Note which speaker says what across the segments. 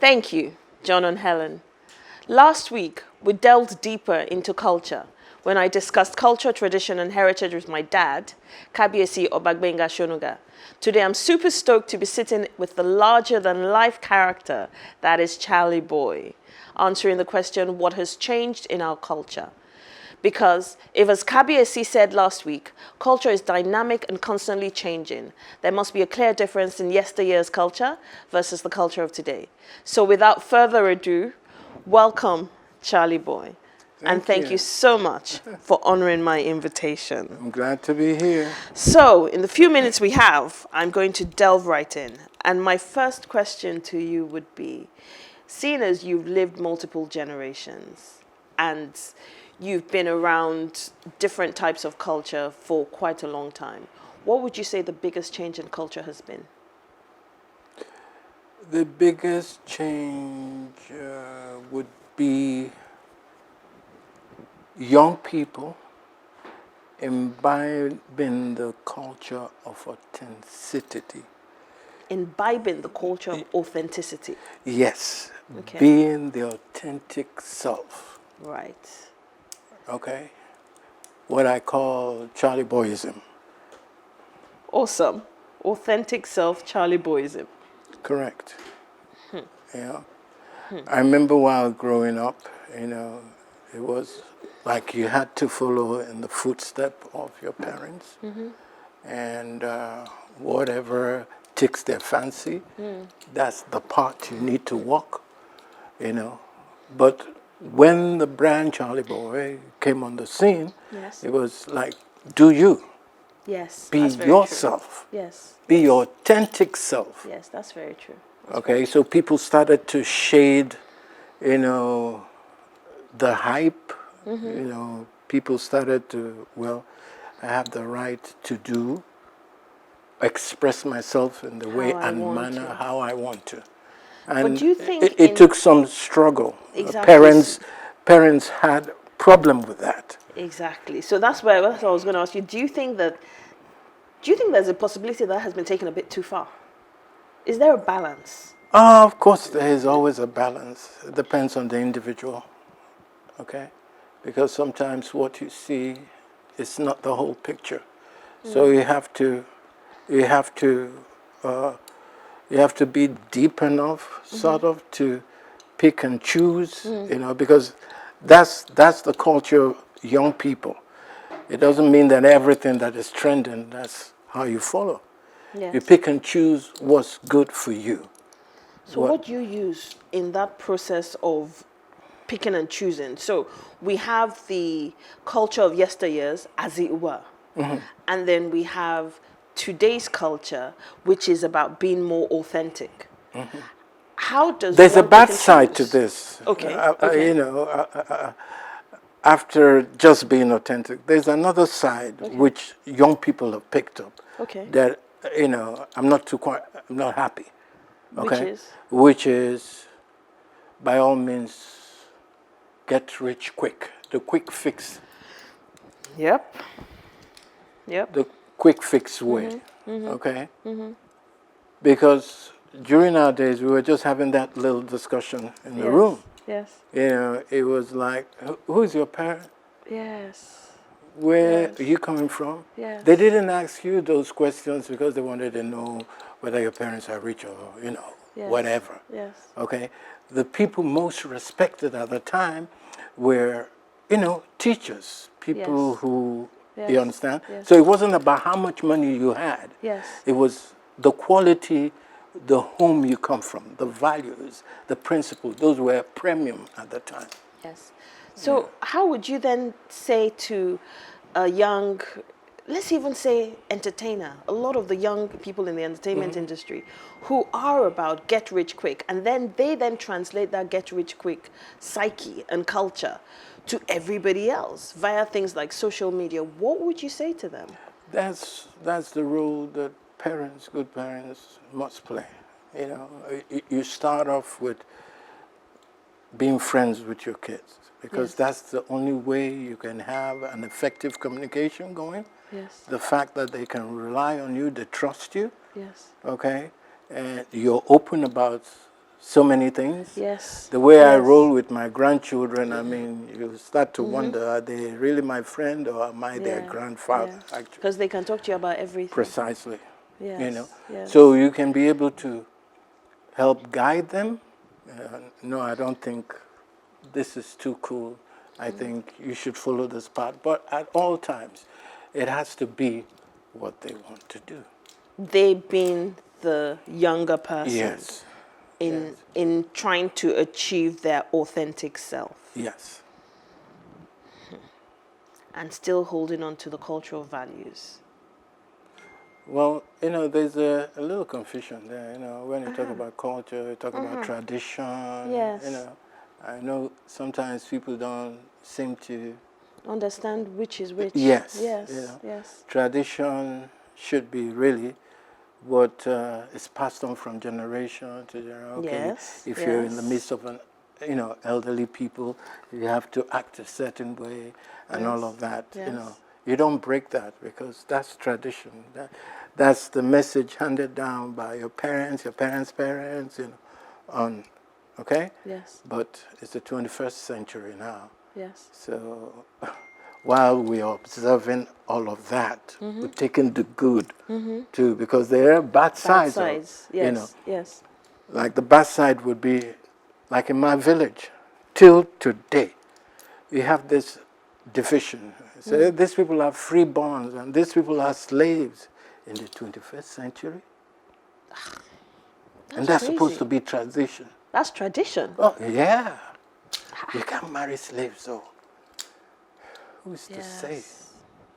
Speaker 1: Thank you, John and Helen. Last week, we delved deeper into culture when I discussed culture, tradition, and heritage with my dad, Kabiyesi Oba Gbenga Sonuga. Today, I'm super stoked to be sitting with the larger-than-life character that is Charly Boy, answering the question, what has changed in our culture? Because if, as Kabiyesi said last week, culture is dynamic and constantly changing, there must be a clear difference in yesteryear's culture versus the culture of today. So without further ado, welcome, Charly Boy. Thank you so much for honoring my invitation.
Speaker 2: I'm glad to be here.
Speaker 1: So, in the few minutes we have, I'm going to delve right in. And my first question to you would be, seeing as you've lived multiple generations and you've been around different types of culture for quite a long time, what would you say the biggest change in culture has been?
Speaker 2: The biggest change would be young people imbibing the culture of authenticity.
Speaker 1: Imbibing the culture of authenticity.
Speaker 2: Yes,
Speaker 1: Okay.
Speaker 2: being the authentic self.
Speaker 1: Right.
Speaker 2: Okay? What I call Charly Boyism.
Speaker 1: Awesome. Authentic self, Charly Boyism.
Speaker 2: Correct. Yeah. I remember while growing up, it was like you had to follow in the footsteps of your parents, and whatever ticks their fancy, that's the path you need to walk, But when the brand Charly Boy came on the scene,
Speaker 1: Yes.
Speaker 2: it was like, do you.
Speaker 1: Yes.
Speaker 2: Be
Speaker 1: that's very
Speaker 2: yourself.
Speaker 1: True. Yes.
Speaker 2: Be your authentic self.
Speaker 1: Yes, that's very true.
Speaker 2: Okay, so people started to shade, the hype. People started to, I have the right to express myself in the way and manner how I want to. And
Speaker 1: but do you think
Speaker 2: it took some struggle.
Speaker 1: Exactly.
Speaker 2: Parents had problem with that.
Speaker 1: Exactly. So that's what I was going to ask you. Do you think there's a possibility that has been taken a bit too far? Is there a balance?
Speaker 2: Of course, there is always a balance. It depends on the individual, okay? Because sometimes what you see is not the whole picture. So you have to be deep enough, sort of, to pick and choose, because that's the culture of young people. It doesn't mean that everything that is trending, that's how you follow.
Speaker 1: Yes.
Speaker 2: You pick and choose what's good for you.
Speaker 1: So what do you use in that process of picking and choosing? So we have the culture of yesteryears, as it were. And then we have today's culture, which is about being more authentic. How does
Speaker 2: There's a
Speaker 1: one
Speaker 2: bad
Speaker 1: pick and
Speaker 2: side to
Speaker 1: choose?
Speaker 2: this.
Speaker 1: Okay.
Speaker 2: After just being authentic, there's another side which young people have picked up.
Speaker 1: Okay.
Speaker 2: That I'm not happy. Okay.
Speaker 1: Which is?
Speaker 2: Which is, by all means, get rich quick. The quick fix.
Speaker 1: Yep.
Speaker 2: The quick fix way. Okay. Because during our days, we were just having that little discussion in the room.
Speaker 1: Yes.
Speaker 2: It was like, who's your parent?
Speaker 1: Yes.
Speaker 2: Where are you coming from?
Speaker 1: Yes.
Speaker 2: They didn't ask you those questions because they wanted to know whether your parents are rich or, whatever.
Speaker 1: Yes.
Speaker 2: Okay? The people most respected at the time were, teachers, people who, you understand?
Speaker 1: Yes.
Speaker 2: So it wasn't about how much money you had.
Speaker 1: Yes.
Speaker 2: It was the quality, the home you come from, the values, the principles. Those were premium at the time.
Speaker 1: Yes. So how would you then say to a young, let's even say entertainer, a lot of the young people in the entertainment industry who are about get rich quick, and then they translate that get rich quick psyche and culture to everybody else via things like social media, what would you say to them?
Speaker 2: That's the role that good parents must play. You start off with being friends with your kids, because that's the only way you can have an effective communication going.
Speaker 1: Yes.
Speaker 2: The fact that they can rely on you, they trust you.
Speaker 1: Yes.
Speaker 2: Okay, and you're open about so many things.
Speaker 1: Yes.
Speaker 2: The way I
Speaker 1: Yes.
Speaker 2: roll with my grandchildren, I mean, you start to wonder, are they really my friend or am I their grandfather, actually?
Speaker 1: Because they can talk to you about everything.
Speaker 2: Precisely.
Speaker 1: Yes.
Speaker 2: You know,
Speaker 1: Yes.
Speaker 2: so you can be able to help guide them. No, I don't think this is too cool. I think you should follow this path. But at all times, it has to be what they want to do.
Speaker 1: They being the younger person.
Speaker 2: Yes.
Speaker 1: In trying to achieve their authentic self.
Speaker 2: Yes.
Speaker 1: And still holding on to the cultural values.
Speaker 2: Well, you know, there's a little confusion there. You know, when you talk about culture, you talk about tradition.
Speaker 1: Yes.
Speaker 2: You know, I know sometimes people don't seem to
Speaker 1: understand which is which.
Speaker 2: Yes.
Speaker 1: Yes.
Speaker 2: You know,
Speaker 1: Yes.
Speaker 2: tradition should be really what is passed on from generation to generation. Okay,
Speaker 1: Yes.
Speaker 2: if you're in the midst of an, you know, elderly people, you have to act a certain way and all of that.
Speaker 1: Yes.
Speaker 2: You know, you don't break that because that's tradition. That's the message handed down by your parents' parents, you know, on, okay?
Speaker 1: Yes.
Speaker 2: But it's the 21st century now.
Speaker 1: Yes.
Speaker 2: So while we are observing all of that, we're taking the good too, because there are bad sides.
Speaker 1: Yes.
Speaker 2: You know,
Speaker 1: Yes.
Speaker 2: like the bad side would be, like in my village, till today, you have this division. So these people are freeborns and these people are slaves in the 21st century. And that's
Speaker 1: crazy.
Speaker 2: supposed to be tradition.
Speaker 1: That's tradition.
Speaker 2: Oh, yeah. You can't marry slaves, though. Who's to say?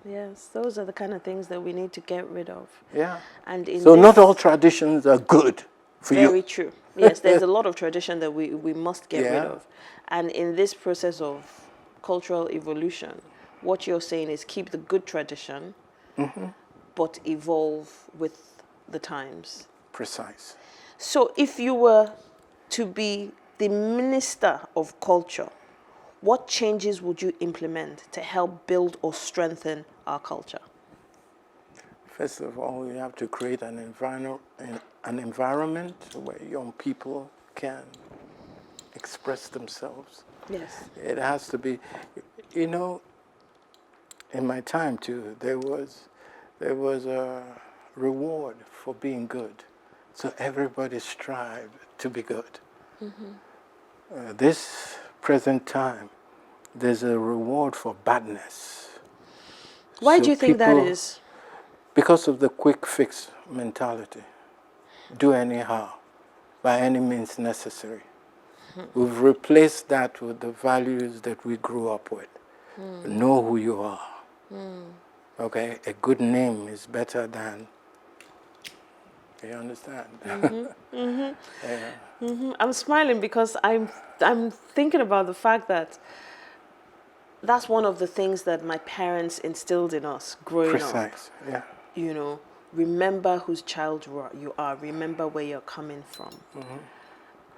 Speaker 1: Yes, those are the kind of things that we need to get rid of.
Speaker 2: Yeah.
Speaker 1: And in
Speaker 2: so not all traditions are good for you.
Speaker 1: Very true. Yes, there's a lot of tradition that we must get rid
Speaker 2: Yeah.
Speaker 1: of. And in this process of cultural evolution, what you're saying is keep the good tradition, but evolve with the times.
Speaker 2: Precise.
Speaker 1: So if you were to be the minister of culture, what changes would you implement to help build or strengthen our culture?
Speaker 2: First of all, you have to create an environment where young people can express themselves.
Speaker 1: Yes.
Speaker 2: It has to be, you know, in my time too, there was a reward for being good. So everybody strived to be good. This present time, there's a reward for badness.
Speaker 1: Why
Speaker 2: So
Speaker 1: do you think that
Speaker 2: people-
Speaker 1: is?
Speaker 2: Because of the quick fix mentality. Do anyhow, by any means necessary. We've replaced that with the values that we grew up with. Know who you are. Okay? A good name is better than, you understand? Yeah.
Speaker 1: I'm smiling because I'm thinking about the fact that that's one of the things that my parents instilled in us growing up.
Speaker 2: Precise, yeah.
Speaker 1: You know, remember whose child you are. Remember where you're coming from.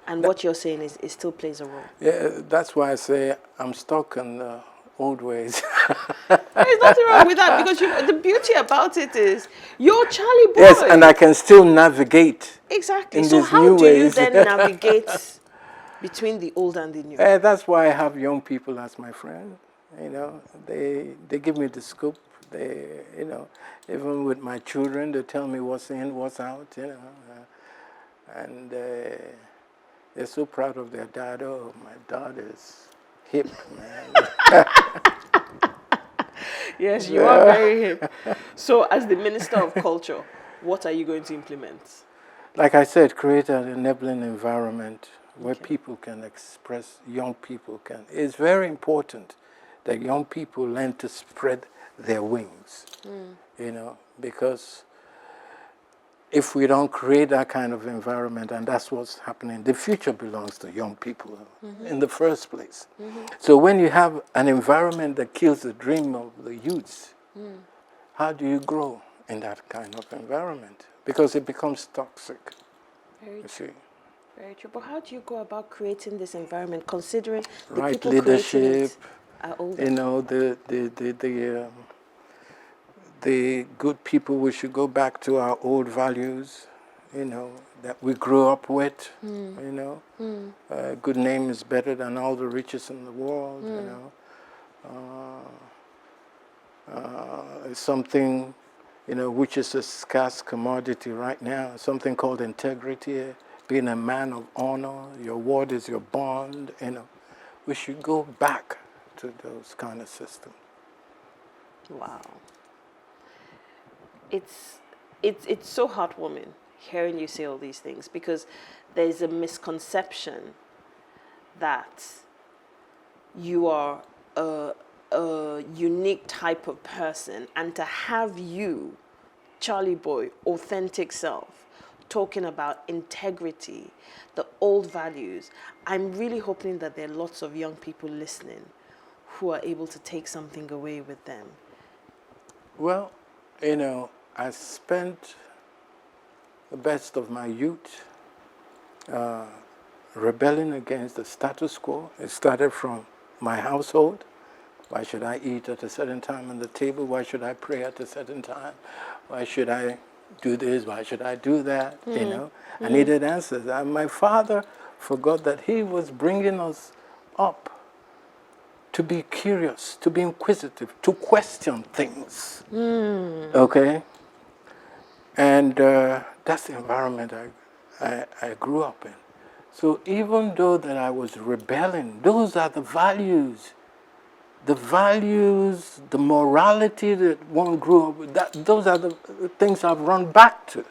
Speaker 1: And what you're saying is it still plays a role.
Speaker 2: Yeah, that's why I say I'm stuck in the old ways.
Speaker 1: There's nothing wrong with that because the beauty about it is you're Charly Boy.
Speaker 2: Yes, and I can still navigate.
Speaker 1: Exactly.
Speaker 2: in
Speaker 1: So
Speaker 2: these
Speaker 1: how
Speaker 2: new
Speaker 1: do you
Speaker 2: ways.
Speaker 1: then navigate between the old and the new?
Speaker 2: That's why I have young people as my friend. You know, they give me the scoop. They, you know, even with my children, they tell me what's in, what's out. You know, and they're so proud of their dad. Oh, my dad is hip, man.
Speaker 1: Yes, you are very hip. So as the Minister of Culture, what are you going to implement?
Speaker 2: Like I said, create an enabling environment where people can express, young people can. It's very important that young people learn to spread their wings, you know, because if we don't create that kind of environment, and that's what's happening, the future belongs to young people in the first place. So when you have an environment that kills the dream of the youths, how do you grow in that kind of environment? Because it becomes toxic,
Speaker 1: Very
Speaker 2: you see.
Speaker 1: Very true. But how do you go about creating this environment, considering the
Speaker 2: Right
Speaker 1: people creating
Speaker 2: leadership,
Speaker 1: it are older?
Speaker 2: you know, the good people, we should go back to our old values, you know, that we grew up with, you know. A good name is better than all the riches in the world, you know. Something, you know, which is a scarce commodity right now, something called integrity, being a man of honor, your word is your bond, you know. We should go back to those kind of systems.
Speaker 1: Wow. It's so heartwarming hearing you say all these things, because there's a misconception that you are a unique type of person, and to have you, Charly Boy, authentic self, talking about integrity, the old values, I'm really hoping that there are lots of young people listening who are able to take something away with them.
Speaker 2: Well, you know, I spent the best of my youth rebelling against the status quo. It started from my household. Why should I eat at a certain time on the table? Why should I pray at a certain time? Why should I do this? Why should I do that? You know, I needed answers. And my father forgot that he was bringing us up to be curious, to be inquisitive, to question things. Okay? And that's the environment I grew up in. So even though that I was rebelling, those are the values, the morality that one grew up with. Those are the things I've run back to,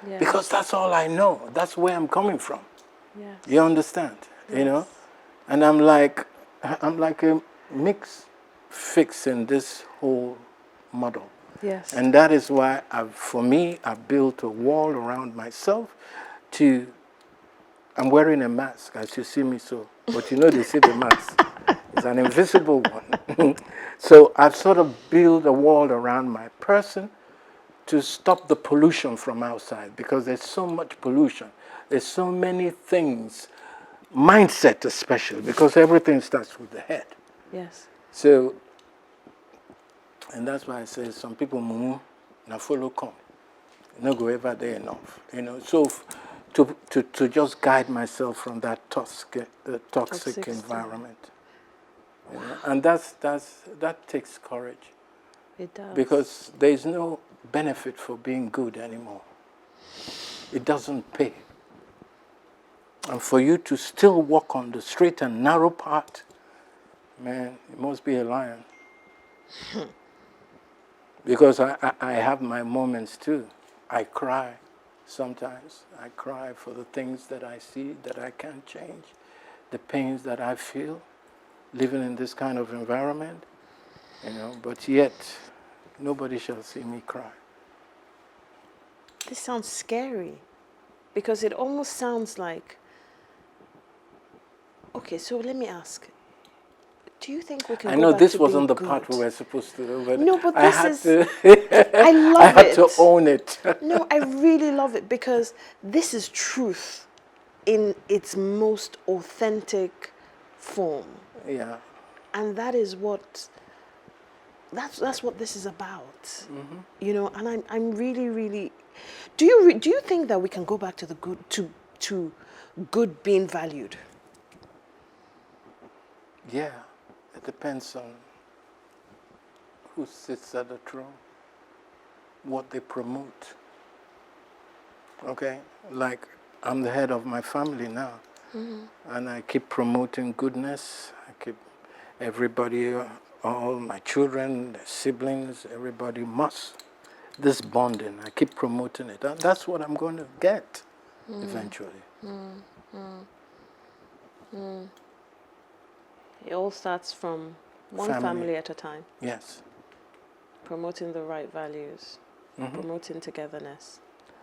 Speaker 1: Yes.
Speaker 2: because that's all I know. That's where I'm coming from.
Speaker 1: Yes.
Speaker 2: You understand? You know, and I'm like a mix fix in this whole model.
Speaker 1: Yes.
Speaker 2: And that is why, for me, I built a wall around myself I'm wearing a mask, as you see me so. But you know they see the mask. It's an invisible one. So I've sort of built a wall around my person to stop the pollution from outside, because there's so much pollution. There's so many things, mindset especially, because everything starts with the head.
Speaker 1: Yes.
Speaker 2: So, and that's why I say some people move, now follow come. No go ever there enough. You know, so to just guide myself from that toxic environment. You know? And that takes courage.
Speaker 1: It does.
Speaker 2: Because there is no benefit for being good anymore. It doesn't pay. And for you to still walk on the straight and narrow path, man, you must be a lion. Because I have my moments too. I cry sometimes. I cry for the things that I see that I can't change, the pains that I feel living in this kind of environment, you know, but yet nobody shall see me cry.
Speaker 1: This sounds scary, because it almost sounds like, okay, so let me ask, do you think we can
Speaker 2: I
Speaker 1: go
Speaker 2: know
Speaker 1: back
Speaker 2: this
Speaker 1: to
Speaker 2: wasn't
Speaker 1: being
Speaker 2: the
Speaker 1: good?
Speaker 2: part we were supposed to do, but
Speaker 1: No, but
Speaker 2: I
Speaker 1: this
Speaker 2: had
Speaker 1: is,
Speaker 2: to,
Speaker 1: I love
Speaker 2: I had
Speaker 1: it.
Speaker 2: to own it.
Speaker 1: No, I really love it, because this is truth in its most authentic form.
Speaker 2: Yeah.
Speaker 1: And that is what, that's what this is about. You know, and I'm really, really, do you think that we can go back to the good, to good being valued?
Speaker 2: Yeah. It depends on who sits at the throne, what they promote. Okay? Like, I'm the head of my family now. And I keep promoting goodness. I keep everybody, all my children, their siblings, everybody must. This bonding, I keep promoting it. And that's what I'm going to get eventually.
Speaker 1: It all starts from one family at a time,
Speaker 2: Yes.
Speaker 1: promoting the right values, promoting togetherness.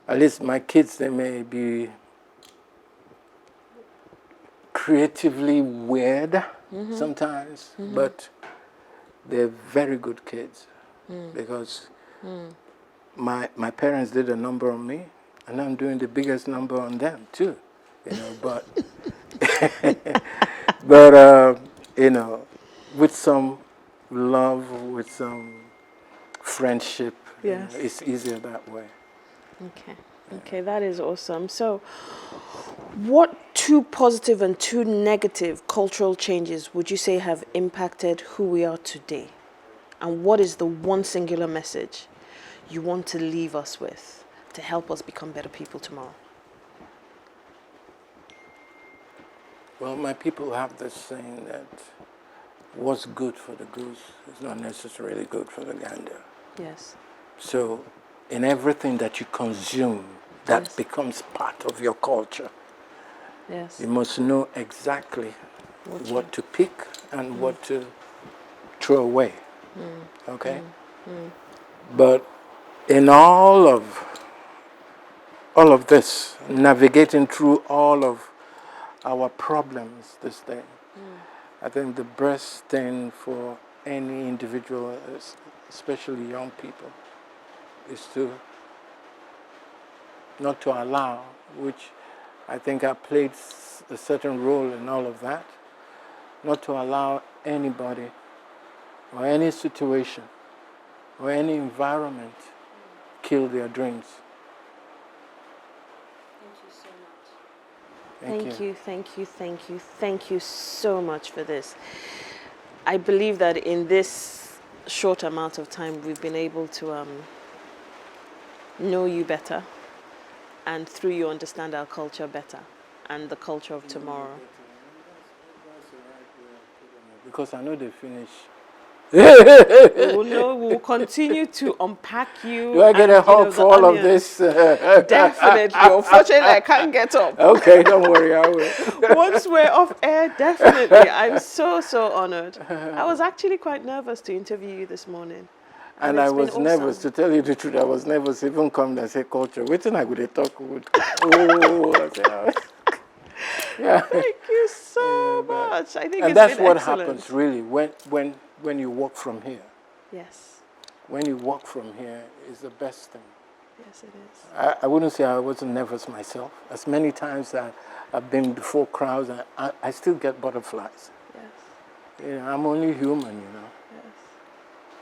Speaker 2: At least my kids, they may be creatively weird sometimes, but they're very good kids, because my parents did a number on me, and I'm doing the biggest number on them too, you know. But you know, with some love, with some friendship, you know,
Speaker 1: Yes.
Speaker 2: it's easier that way.
Speaker 1: Okay. Okay, that is awesome. So, what two positive and two negative cultural changes would you say have impacted who we are today? And what is the one singular message you want to leave us with to help us become better people tomorrow?
Speaker 2: Well, my people have this saying that what's good for the goose is not necessarily good for the gander.
Speaker 1: Yes.
Speaker 2: So, in everything that you consume, that
Speaker 1: Yes.
Speaker 2: becomes part of your culture.
Speaker 1: Yes.
Speaker 2: You must know exactly what to pick and what to throw away. Okay? But in all of this, navigating through all of our problems this day, I think the best thing for any individual, especially young people, is to not to allow, which I think I played a certain role in all of that, not to allow anybody or any situation or any environment kill their dreams.
Speaker 1: Thank you, thank you, thank you, thank you so much for this. I believe that in this short amount of time, we've been able to know you better, and through you understand our culture better and the culture of tomorrow.
Speaker 2: Because I know they finish.
Speaker 1: We will know, we will continue to unpack you.
Speaker 2: Do I get a hug for all of this?
Speaker 1: Definitely. Unfortunately, I can't get up.
Speaker 2: Okay, don't worry, I will.
Speaker 1: Once we're off air, definitely. I'm so, so honored. I was actually quite nervous to interview you this morning.
Speaker 2: And I
Speaker 1: it's been
Speaker 2: was nervous,
Speaker 1: awesome.
Speaker 2: to tell you the truth, I was nervous even come and say culture. Waiting I would talk with. Oh, I say, oh. Yeah.
Speaker 1: Thank you so much. I think
Speaker 2: And
Speaker 1: it's
Speaker 2: that's
Speaker 1: been
Speaker 2: what
Speaker 1: excellent.
Speaker 2: happens really when you walk from here.
Speaker 1: Yes.
Speaker 2: When you walk from here is the best thing.
Speaker 1: Yes, it is.
Speaker 2: I wouldn't say I wasn't nervous myself. As many times that I've been before crowds, I still get butterflies.
Speaker 1: Yes.
Speaker 2: You know, I'm only human, you know.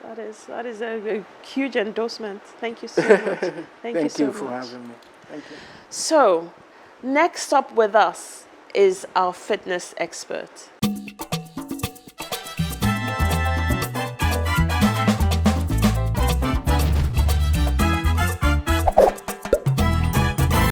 Speaker 1: Yes. That is a huge endorsement. Thank you so much. Thank you so
Speaker 2: you for
Speaker 1: much.
Speaker 2: having me. Thank you.
Speaker 1: So, next up with us is our fitness expert.